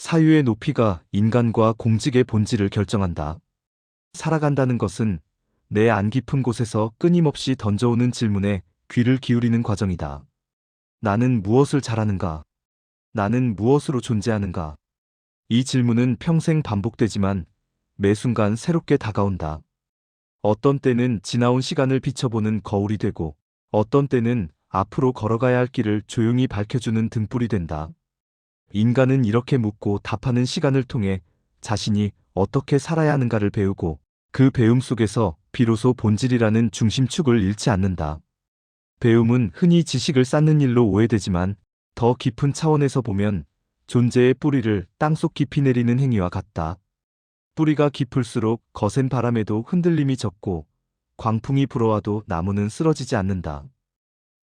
사유의 높이가 인간과 공직의 본질을 결정한다. 살아간다는 것은 내 안 깊은 곳에서 끊임없이 던져오는 질문에 귀를 기울이는 과정이다. 나는 무엇을 잘하는가? 나는 무엇으로 존재하는가? 이 질문은 평생 반복되지만 매 순간 새롭게 다가온다. 어떤 때는 지나온 시간을 비춰보는 거울이 되고, 어떤 때는 앞으로 걸어가야 할 길을 조용히 밝혀주는 등불이 된다. 인간은 이렇게 묻고 답하는 시간을 통해 자신이 어떻게 살아야 하는가를 배우고, 그 배움 속에서 비로소 본질이라는 중심축을 잃지 않는다. 배움은 흔히 지식을 쌓는 일로 오해되지만 더 깊은 차원에서 보면 존재의 뿌리를 땅속 깊이 내리는 행위와 같다. 뿌리가 깊을수록 거센 바람에도 흔들림이 적고 광풍이 불어와도 나무는 쓰러지지 않는다.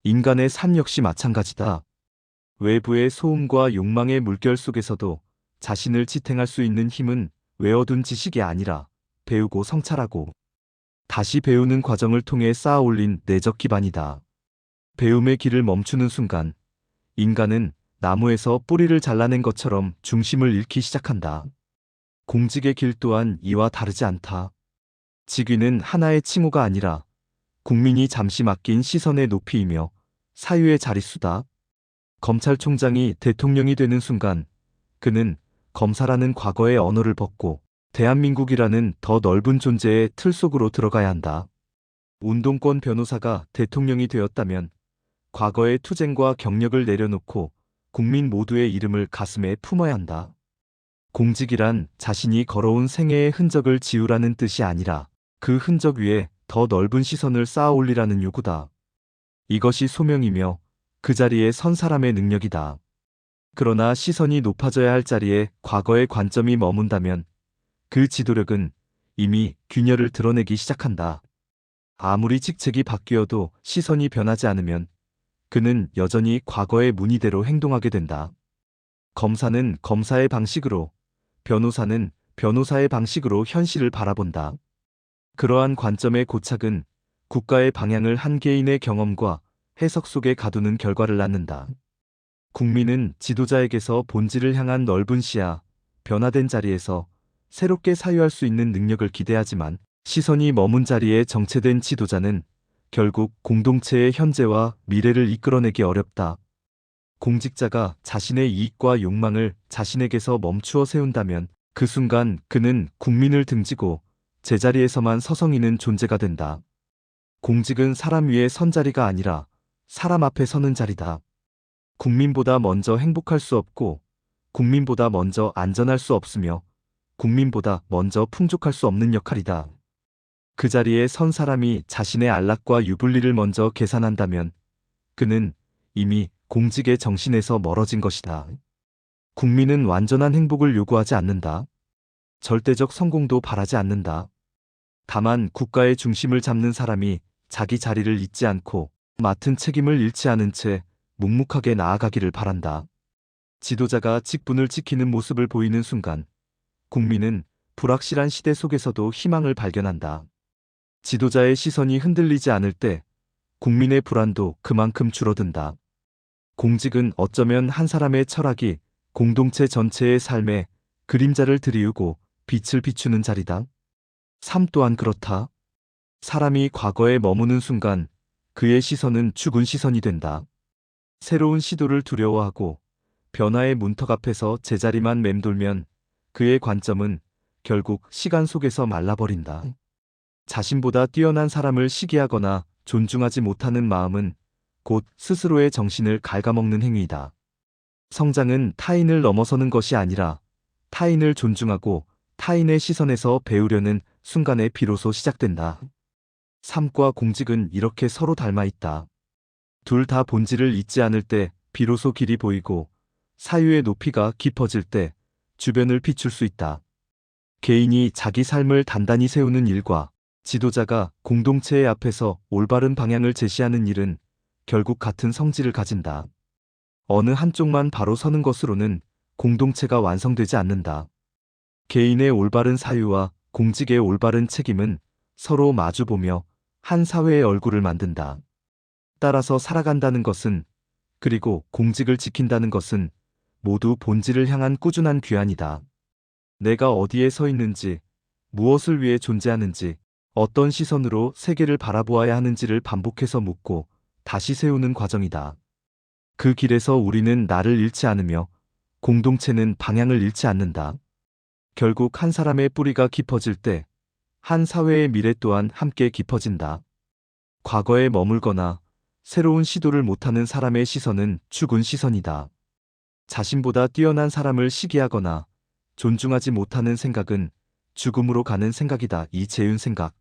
인간의 삶 역시 마찬가지다. 외부의 소음과 욕망의 물결 속에서도 자신을 지탱할 수 있는 힘은 외워둔 지식이 아니라 배우고 성찰하고 다시 배우는 과정을 통해 쌓아 올린 내적 기반이다. 배움의 길을 멈추는 순간 인간은 나무에서 뿌리를 잘라낸 것처럼 중심을 잃기 시작한다. 공직의 길 또한 이와 다르지 않다. 직위는 하나의 칭호가 아니라 국민이 잠시 맡긴 시선의 높이이며 사유의 자릿수다. 검찰총장이 대통령이 되는 순간 그는 검사라는 과거의 언어를 벗고 대한민국이라는 더 넓은 존재의 틀 속으로 들어가야 한다. 운동권 변호사가 대통령이 되었다면 과거의 투쟁과 경력을 내려놓고 국민 모두의 이름을 가슴에 품어야 한다. 공직이란 자신이 걸어온 생애의 흔적을 지우라는 뜻이 아니라 그 흔적 위에 더 넓은 시선을 쌓아 올리라는 요구다. 이것이 소명이며 그 자리에 선 사람의 능력이다. 그러나 시선이 높아져야 할 자리에 과거의 관점이 머문다면 그 지도력은 이미 균열을 드러내기 시작한다. 아무리 직책이 바뀌어도 시선이 변하지 않으면 그는 여전히 과거의 무늬대로 행동하게 된다. 검사는 검사의 방식으로, 변호사는 변호사의 방식으로 현실을 바라본다. 그러한 관점의 고착은 국가의 방향을 한 개인의 경험과 해석 속에 가두는 결과를 낳는다. 국민은 지도자에게서 본질을 향한 넓은 시야, 변화된 자리에서 새롭게 사유할 수 있는 능력을 기대하지만 시선이 머문 자리에 정체된 지도자는 결국 공동체의 현재와 미래를 이끌어내기 어렵다. 공직자가 자신의 이익과 욕망을 자신에게서 멈추어 세운다면 그 순간 그는 국민을 등지고 제자리에서만 서성이는 존재가 된다. 공직은 사람 위에 선 자리가 아니라 사람 앞에 서는 자리다. 국민보다 먼저 행복할 수 없고 국민보다 먼저 안전할 수 없으며 국민보다 먼저 풍족할 수 없는 역할이다. 그 자리에 선 사람이 자신의 안락과 유불리를 먼저 계산한다면 그는 이미 공직의 정신에서 멀어진 것이다. 국민은 완전한 행복을 요구하지 않는다. 절대적 성공도 바라지 않는다. 다만 국가의 중심을 잡는 사람이 자기 자리를 잊지 않고 맡은 책임을 잃지 않은 채 묵묵하게 나아가기를 바란다. 지도자가 직분을 지키는 모습을 보이는 순간 국민은 불확실한 시대 속에서도 희망을 발견한다. 지도자의 시선이 흔들리지 않을 때 국민의 불안도 그만큼 줄어든다. 공직은 어쩌면 한 사람의 철학이 공동체 전체의 삶에 그림자를 들이우고 빛을 비추는 자리다. 삶 또한 그렇다. 사람이 과거에 머무는 순간 그의 시선은 죽은 시선이 된다. 새로운 시도를 두려워하고 변화의 문턱 앞에서 제자리만 맴돌면 그의 관점은 결국 시간 속에서 말라버린다. 자신보다 뛰어난 사람을 시기하거나 존중하지 못하는 마음은 곧 스스로의 정신을 갉아먹는 행위이다. 성장은 타인을 넘어서는 것이 아니라 타인을 존중하고 타인의 시선에서 배우려는 순간에 비로소 시작된다. 삶과 공직은 이렇게 서로 닮아 있다. 둘 다 본질을 잊지 않을 때 비로소 길이 보이고 사유의 높이가 깊어질 때 주변을 비출 수 있다. 개인이 자기 삶을 단단히 세우는 일과 지도자가 공동체의 앞에서 올바른 방향을 제시하는 일은 결국 같은 성질을 가진다. 어느 한쪽만 바로 서는 것으로는 공동체가 완성되지 않는다. 개인의 올바른 사유와 공직의 올바른 책임은 서로 마주보며 한 사회의 얼굴을 만든다. 따라서 살아간다는 것은, 그리고 공직을 지킨다는 것은 모두 본질을 향한 꾸준한 귀환이다. 내가 어디에 서 있는지, 무엇을 위해 존재하는지, 어떤 시선으로 세계를 바라보아야 하는지를 반복해서 묻고 다시 세우는 과정이다. 그 길에서 우리는 나를 잃지 않으며 공동체는 방향을 잃지 않는다. 결국 한 사람의 뿌리가 깊어질 때 한 사회의 미래 또한 함께 깊어진다. 과거에 머물거나 새로운 시도를 못하는 사람의 시선은 죽은 시선이다. 자신보다 뛰어난 사람을 시기하거나 존중하지 못하는 생각은 죽음으로 가는 생각이다. 이재윤 생각.